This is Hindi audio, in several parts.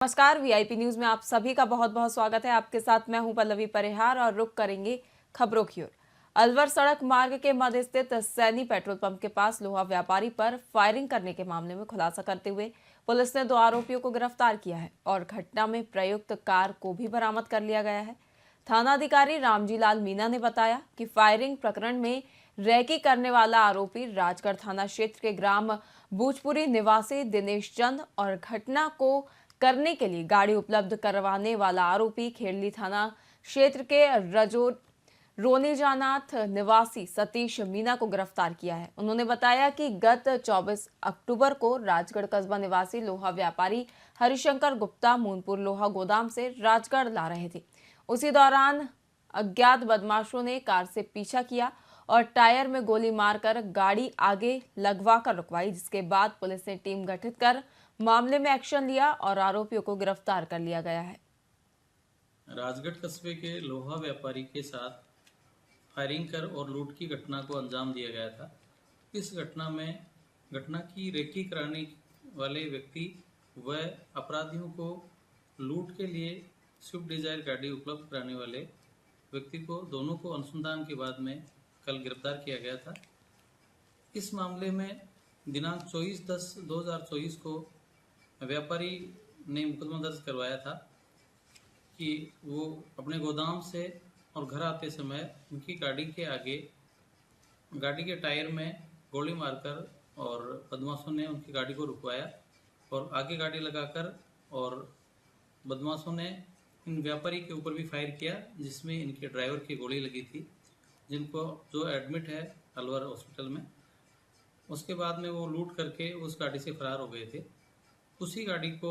नमस्कार। वीआईपी न्यूज में आप सभी का बहुत बहुत स्वागत है। आपके साथ मैं हूं पल्लवी परिहार और रुक करेंगे खबरों की ओर। अलवर सड़क मार्ग के मध्य स्थित सैनी पेट्रोल पंप के पास लोहा व्यापारी पर फायरिंग करने के मामले में खुलासा करते हुए पुलिस ने 2 आरोपियों को गिरफ्तार किया है और घटना में प्रयुक्त कार को भी बरामद कर लिया गया है। थानाधिकारी रामजी लाल मीना ने बताया कि फायरिंग प्रकरण में रैकी करने वाला आरोपी राजगढ़ थाना क्षेत्र के ग्राम बूचपुरी निवासी दिनेश चंद और घटना को करने के लिए गाड़ी उपलब्ध करवाने वाला आरोपी खेड़ली थाना क्षेत्र के रोनेजानाथ निवासी सतीश मीना को गिरफ्तार किया है। उन्होंने बताया कि गत 24 अक्टूबर को राजगढ़ कस्बा निवासी लोहा व्यापारी हरिशंकर गुप्ता मूनपुर लोहा गोदाम से राजगढ़ ला रहे थे। उसी दौरान अज्ञात बदमाशों ने कार से पीछा किया और टायर में गोली मारकर गाड़ी आगे लगवाकर रुकवाई, जिसके बाद पुलिस ने टीम गठित कर मामले में एक्शन लिया और आरोपियों को गिरफ्तार कर लिया गया है। राजगढ़ कस्बे के लोहा व्यापारी के साथ फायरिंग कर और लूट की घटना को अंजाम दिया गया था। इस घटना की रेकी कराने वाले व्यक्ति व अपराधियों को लूट के लिए स्विफ्ट डिजायर गाड़ी उपलब्ध कराने वाले व्यक्ति को दोनों को अनुसंधान के बाद में कल गिरफ्तार किया गया था। इस मामले में दिनांक 24/10/2024 को व्यापारी ने मुकदमा दर्ज करवाया था कि वो अपने गोदाम से और घर आते समय उनकी गाड़ी के आगे गाड़ी के टायर में गोली मारकर और बदमाशों ने उनकी गाड़ी को रुकवाया और आगे गाड़ी लगाकर और बदमाशों ने इन व्यापारी के ऊपर भी फायर किया, जिसमें इनके ड्राइवर की गोली लगी थी, जिनको जो एडमिट है अलवर हॉस्पिटल में। उसके बाद में वो लूट करके उस गाड़ी से फरार हो गए थे। उसी गाड़ी को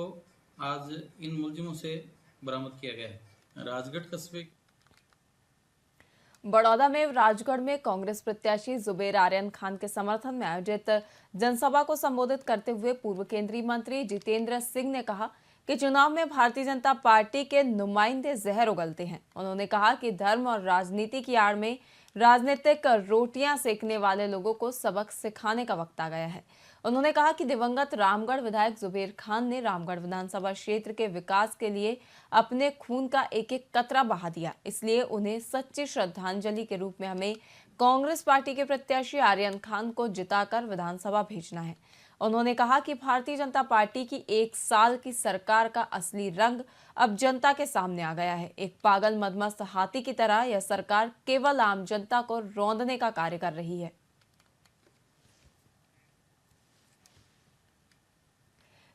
आज इन मुलजिमों से बरामद किया गया है। राजगढ़ कस्बे बड़ौदा में राजगढ़ में कांग्रेस प्रत्याशी जुबेर आर्यन खान के समर्थन में आयोजित जनसभा को संबोधित करते हुए पूर्व केंद्रीय मंत्री जितेंद्र सिंह ने कहा कि चुनाव में भारतीय जनता पार्टी के नुमाइंदे जहर उगलते हैं। उन्होंने कहा कि धर्म और राजनीति की आड़ में राजनीतिक रोटियां सेकने वाले लोगों को सबक सिखाने का वक्त आ गया है। उन्होंने कहा कि दिवंगत रामगढ़ विधायक जुबेर खान ने रामगढ़ विधानसभा क्षेत्र के विकास के लिए अपने खून का एक एक कतरा बहा दिया, इसलिए उन्हें सच्ची श्रद्धांजलि के रूप में हमें कांग्रेस पार्टी के प्रत्याशी आर्यन खान को जिताकर विधानसभा भेजना है। उन्होंने कहा कि भारतीय जनता पार्टी की 1 साल की सरकार का असली रंग अब जनता के सामने आ गया है। एक पागल मदमस्त हाथी की तरह यह सरकार केवल आम जनता को रौंदने का कार्य कर रही है।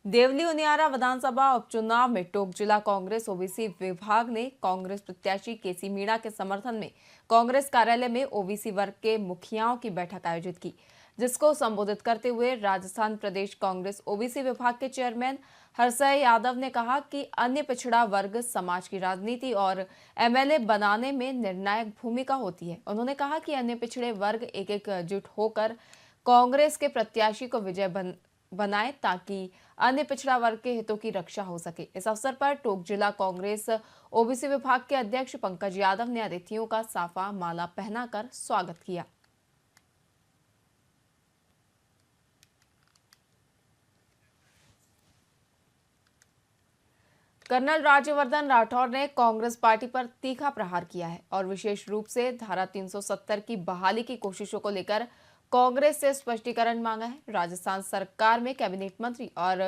देवली उनियारा विधानसभा उपचुनाव में टोंक जिला कांग्रेस ओबीसी विभाग ने कांग्रेस प्रत्याशी केसी मीणा के समर्थन में कांग्रेस कार्यालय में ओबीसी वर्ग के मुखियाओं की बैठक आयोजित की, जिसको संबोधित करते हुए राजस्थान प्रदेश कांग्रेस ओबीसी विभाग के चेयरमैन हरसय यादव ने कहा कि अन्य पिछड़ा वर्ग समाज की राजनीति और एमएलए बनाने में निर्णायक भूमिका होती है। उन्होंने कहा कि अन्य पिछड़े वर्ग एकजुट होकर कांग्रेस के प्रत्याशी को विजय बनाए ताकि अन्य पिछड़ा वर्ग के हितों की रक्षा हो सके। इस अवसर पर टोंक जिला कांग्रेस ओबीसी विभाग के अध्यक्ष पंकज यादव ने अतिथियों का साफा माला पहनाकर स्वागत किया। कर्नल राज्यवर्धन राठौर ने कांग्रेस पार्टी पर तीखा प्रहार किया है और विशेष रूप से धारा 370 की बहाली की कोशिशों को लेकर कांग्रेस से स्पष्टीकरण मांगा है। राजस्थान सरकार में कैबिनेट मंत्री और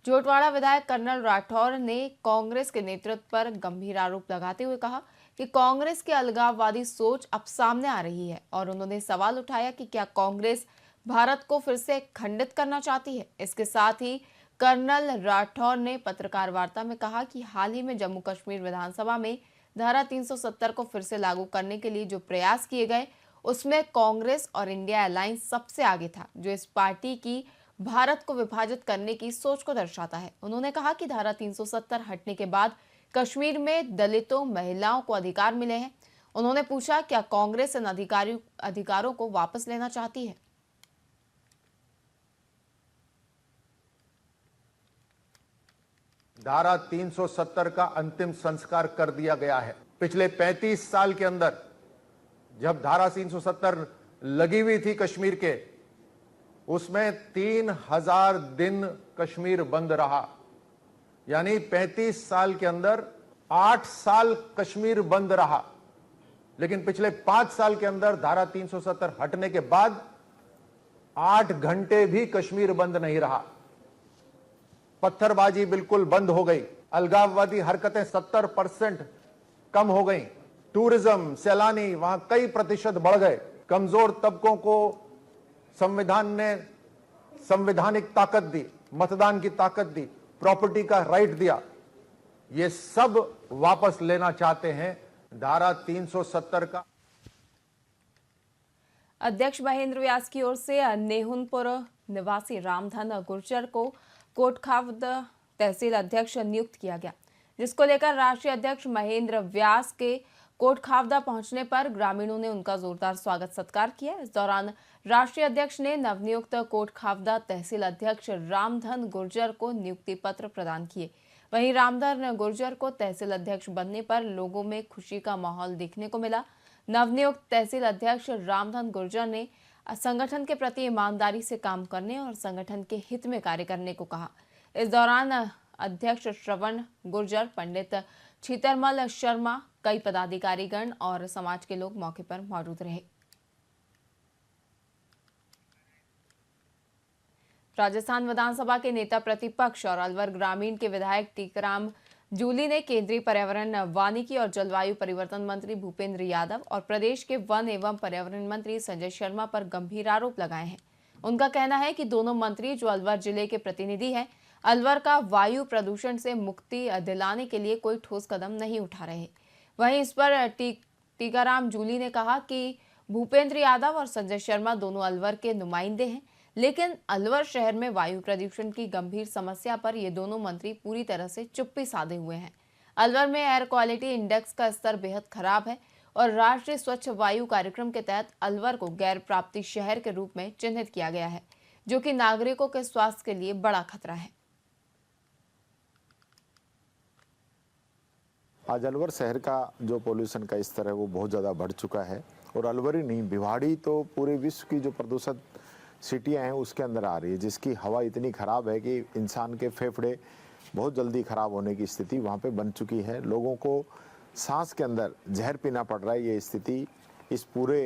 जोटवाड़ा विधायक कर्नल राठौर ने कांग्रेस के नेतृत्व पर गंभीर आरोप लगाते हुए कहा कि कांग्रेस की अलगाववादी सोच अब सामने आ रही है और उन्होंने सवाल उठाया कि क्या कांग्रेस भारत को फिर से खंडित करना चाहती है। इसके साथ ही कर्नल राठौर ने पत्रकार वार्ता में कहा कि हाल ही में जम्मू कश्मीर विधानसभा में धारा 370 को फिर से लागू करने के लिए जो प्रयास किए गए उसमें कांग्रेस और इंडिया अलायंस सबसे आगे था, जो इस पार्टी की भारत को विभाजित करने की सोच को दर्शाता है। उन्होंने कहा कि धारा 370 हटने के बाद कश्मीर में दलितों महिलाओं को अधिकार मिले हैं। उन्होंने पूछा क्या कांग्रेस इन अधिकारों को वापस लेना चाहती है। धारा 370 का अंतिम संस्कार कर दिया गया है। पिछले 35 साल के अंदर जब धारा 370 लगी हुई थी कश्मीर के, उसमें 3000 दिन कश्मीर बंद रहा। यानी 35 साल के अंदर 8 साल कश्मीर बंद रहा, लेकिन पिछले 5 साल के अंदर धारा 370 हटने के बाद 8 घंटे भी कश्मीर बंद नहीं रहा। पत्थरबाजी बिल्कुल बंद हो गई, अलगाववादी हरकतें 70% कम हो गई, टूरिज्म, सैलानी वहां कई प्रतिशत बढ़ गए, कमजोर तबकों को संविधान ने संवैधानिक ताकत दी, मतदान की ताकत दी, प्रॉपर्टी का राइट दिया। ये सब वापस लेना चाहते हैं धारा 370 का। अध्यक्ष महेंद्र व्यास की ओर से नेहुनपुर निवासी रामधन गुर्जर को कोटखावद तहसील अध्यक्ष नियुक्त किया गया, जिसको लेकर राष्ट्रीय अध्यक्ष महेंद्र व्यास के कोटखावदा पहुंचने पर ग्रामीणों ने उनका जोरदार स्वागत सत्कार किया। इस दौरान राष्ट्रीय अध्यक्ष ने नवनियुक्त कोटखावदा तहसील अध्यक्ष रामधन गुर्जर को नियुक्ति पत्र प्रदान किए। वहीं रामधन गुर्जर को तहसील अध्यक्ष बनने पर लोगों में खुशी का माहौल देखने को मिला। नवनियुक्त तहसील अध्यक्ष रामधन गुर्जर ने संगठन के प्रति ईमानदारी से काम करने और संगठन के हित में कार्य करने को कहा। इस दौरान अध्यक्ष श्रवण गुर्जर, पंडित छीतरमल शर्मा, कई पदाधिकारीगण और समाज के लोग मौके पर मौजूद रहे। राजस्थान विधानसभा के नेता प्रतिपक्ष और अलवर ग्रामीण के विधायक टीकाराम जूली ने केंद्रीय पर्यावरण, वानिकी और जलवायु परिवर्तन मंत्री भूपेंद्र यादव और प्रदेश के वन एवं पर्यावरण मंत्री संजय शर्मा पर गंभीर आरोप लगाए हैं। उनका कहना है कि दोनों मंत्री, जो अलवर जिले के प्रतिनिधि हैं, अलवर का वायु प्रदूषण से मुक्ति दिलाने के लिए कोई ठोस कदम नहीं उठा रहे। वहीं इस पर टीकाराम जूली ने कहा कि भूपेंद्र यादव और संजय शर्मा दोनों अलवर के नुमाइंदे हैं, लेकिन अलवर शहर में वायु प्रदूषण की गंभीर समस्या पर ये दोनों मंत्री पूरी तरह से चुप्पी साधे हुए हैं। अलवर में एयर क्वालिटी इंडेक्स का स्तर बेहद खराब है और राष्ट्रीय स्वच्छ वायु कार्यक्रम के तहत अलवर को गैर प्राप्ति शहर के रूप में चिन्हित किया गया है, जो कि नागरिकों के स्वास्थ्य के लिए बड़ा खतरा है। आज अलवर शहर का जो पोल्यूशन का स्तर है वो बहुत ज़्यादा बढ़ चुका है और अलवर ही नहीं, भिवाड़ी तो पूरे विश्व की जो प्रदूषित सिटियाँ हैं उसके अंदर आ रही है, जिसकी हवा इतनी ख़राब है कि इंसान के फेफड़े बहुत जल्दी ख़राब होने की स्थिति वहाँ पे बन चुकी है। लोगों को सांस के अंदर जहर पीना पड़ रहा है। ये स्थिति इस पूरे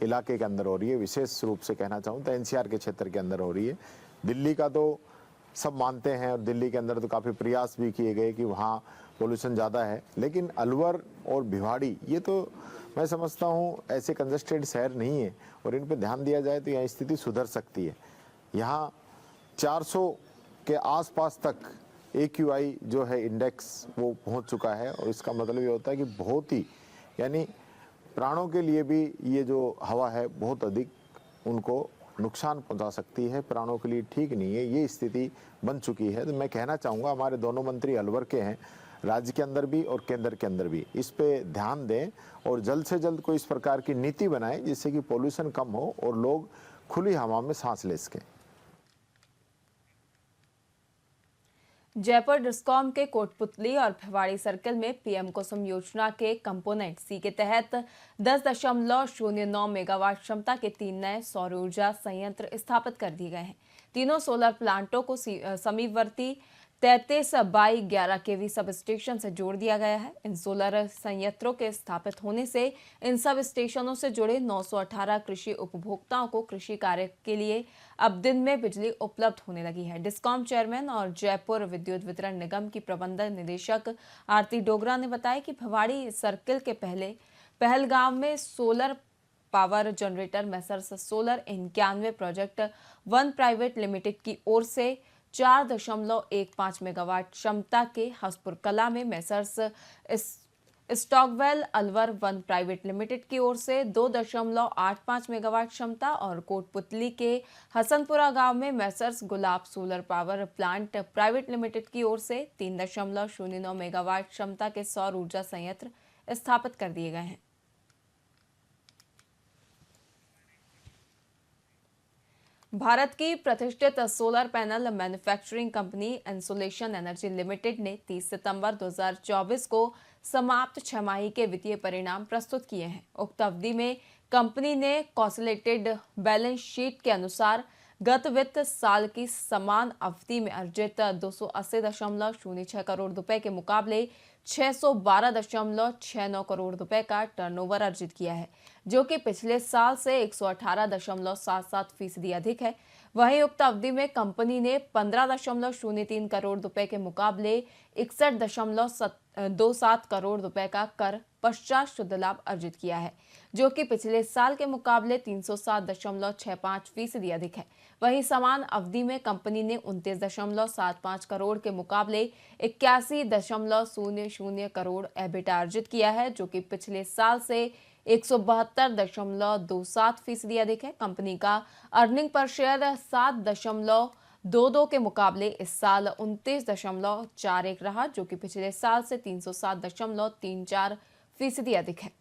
इलाके के अंदर हो रही है। विशेष रूप से कहना चाहूँ तो एनसीआर के क्षेत्र के अंदर हो रही है। दिल्ली का तो सब मानते हैं और दिल्ली के अंदर तो काफ़ी प्रयास भी किए गए कि वहाँ पोल्यूशन ज़्यादा है, लेकिन अलवर और भिवाड़ी ये तो मैं समझता हूँ ऐसे कंजस्टेड शहर नहीं है और इन पे ध्यान दिया जाए तो यहाँ स्थिति सुधर सकती है। यहाँ 400 के आसपास तक AQI जो है इंडेक्स वो पहुँच चुका है और इसका मतलब ये होता है कि बहुत ही यानी प्राणों के लिए भी ये जो हवा है बहुत अधिक उनको नुकसान पहुंचा सकती है, प्राणों के लिए ठीक नहीं है। ये स्थिति बन चुकी है। तो मैं कहना चाहूँगा हमारे दोनों मंत्री अलवर के हैं, राज्य के अंदर भी और केंद्र के अंदर भी, इस पे ध्यान दें और जल्द से जल्द कोई इस प्रकार की नीति बनाएं जिससे कि पोल्यूशन कम हो और लोग खुली हवा में सांस ले सकें। जयपुर डिस्कॉम के कोटपुतली और भिवाड़ी सर्किल में पीएम कुसुम योजना के कंपोनेंट सी के तहत 10.09 मेगावाट क्षमता के 3 नए सौर ऊर्जा संयंत्र स्थापित कर दिए गए हैं। तीनों सोलर प्लांटों को समीपवर्ती 33/11 kV सब स्टेशन से जोड़ दिया गया है। इन सोलर संयंत्रों के स्थापित होने से इन सब स्टेशनों से जुड़े 918 कृषि उपभोक्ताओं को कृषि कार्य के लिए अब दिन में बिजली उपलब्ध होने लगी है। डिस्कॉम चेयरमैन और जयपुर विद्युत वितरण निगम की प्रबंध निदेशक आरती डोगरा ने बताया कि भिवाड़ी सर्किल के पहलगांव में solar power generator messrs solar 91 project 1 private limited की ओर से 4.15 मेगावाट क्षमता के, हसपुर कला में messrs Stockwell Alwar 1 private limited की ओर से 2.85 मेगावाट क्षमता और कोटपुतली के हसनपुरा गांव में messrs Gulab solar power plant private limited की ओर से 3.09 मेगावाट क्षमता के सौर ऊर्जा संयंत्र स्थापित कर दिए गए हैं। भारत की प्रतिष्ठित solar panel manufacturing company insolation energy limited ने 30 सितंबर 2024 को समाप्त छमाही के वित्तीय परिणाम प्रस्तुत किए हैं। उक्त अवधि में कंपनी ने कंसोलिडेटेड बैलेंस शीट के अनुसार गत वित्त साल की समान अवधि में अर्जित 280.06 करोड़ रुपए के मुकाबले 612.69 करोड़ रुपए का टर्नओवर अर्जित किया है, जो कि पिछले साल से 118.77% अधिक है। वहीं उक्त अवधि में कंपनी ने 15.03 करोड़ रुपए के मुकाबले 61.27 करोड़ रुपए का कर पश्चात शुद्ध लाभ अर्जित किया है, जो कि पिछले साल के मुकाबले 307.65% अधिक है। वहीं समान अवधि में कंपनी ने 29.75 करोड़ के मुकाबले 81.00 करोड़ एबिटा अर्जित किया है, जो कि पिछले साल से 172.27% अधिक है। कंपनी का अर्निंग पर शेयर 7.22 के मुकाबले इस साल 29.41 रहा, जो कि पिछले साल से 307.34% अधिक है।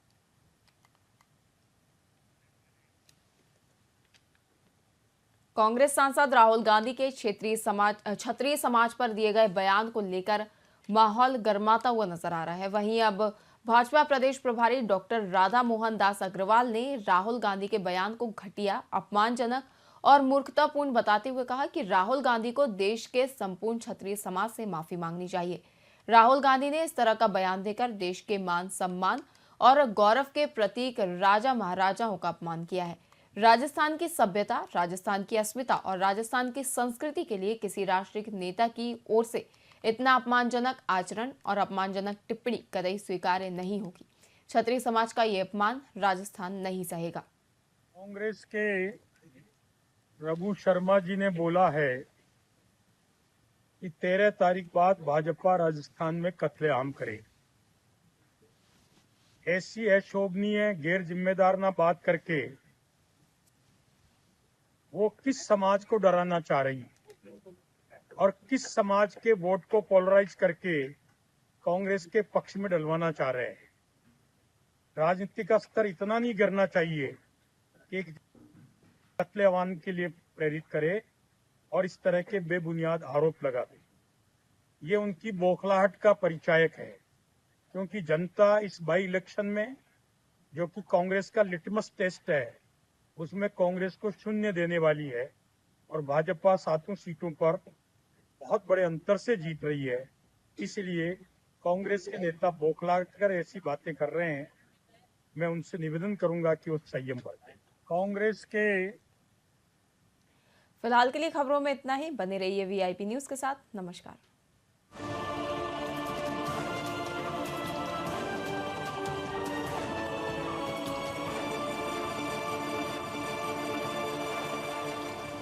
कांग्रेस सांसद राहुल गांधी के क्षत्रिय समाज पर दिए गए बयान को लेकर माहौल गर्माता हुआ नजर आ रहा है। वहीं अब भाजपा प्रदेश प्रभारी डॉक्टर राधा मोहन दास अग्रवाल ने राहुल गांधी के बयान को घटिया, अपमानजनक और मूर्खतापूर्ण बताते हुए कहा कि राहुल गांधी को देश के संपूर्ण क्षत्रिय समाज से माफी मांगनी चाहिए। राहुल गांधी ने इस तरह का बयान देकर देश के मान सम्मान और गौरव के प्रतीक राजा महाराजाओं का अपमान किया है। राजस्थान की सभ्यता, राजस्थान की अस्मिता और राजस्थान की संस्कृति के लिए किसी राष्ट्रीय नेता की ओर से इतना अपमानजनक आचरण और अपमानजनक टिप्पणी कतई स्वीकार्य नहीं होगी। क्षत्रिय समाज का ये अपमान राजस्थान नहीं सहेगा। कांग्रेस के रघु शर्मा जी ने बोला है कि 13 तारीख बाद भाजपा राजस्थान में कत्लेआम करे। ऐसी अशोभनीय गैर जिम्मेदाराना बात करके वो किस समाज को डराना चाह रही है और किस समाज के वोट को पोलराइज करके कांग्रेस के पक्ष में डलवाना चाह रहे हैं। राजनीति का स्तर इतना नहीं गिरना चाहिए कि एक कत्लेआम के लिए प्रेरित करे और इस तरह के बेबुनियाद आरोप लगा दे। ये उनकी बौखलाहट का परिचायक है, क्योंकि जनता इस बाई इलेक्शन में, जो कि कांग्रेस का लिटमस टेस्ट है, उसमें कांग्रेस को 0 देने वाली है और भाजपा 7 सीटों पर बहुत बड़े अंतर से जीत रही है। इसलिए कांग्रेस के नेता बौखला कर ऐसी बातें कर रहे हैं। मैं उनसे निवेदन करूंगा कि वो संयम बरतें। कांग्रेस के फिलहाल के लिए खबरों में इतना ही। बने रहिए VIP न्यूज के साथ। नमस्कार।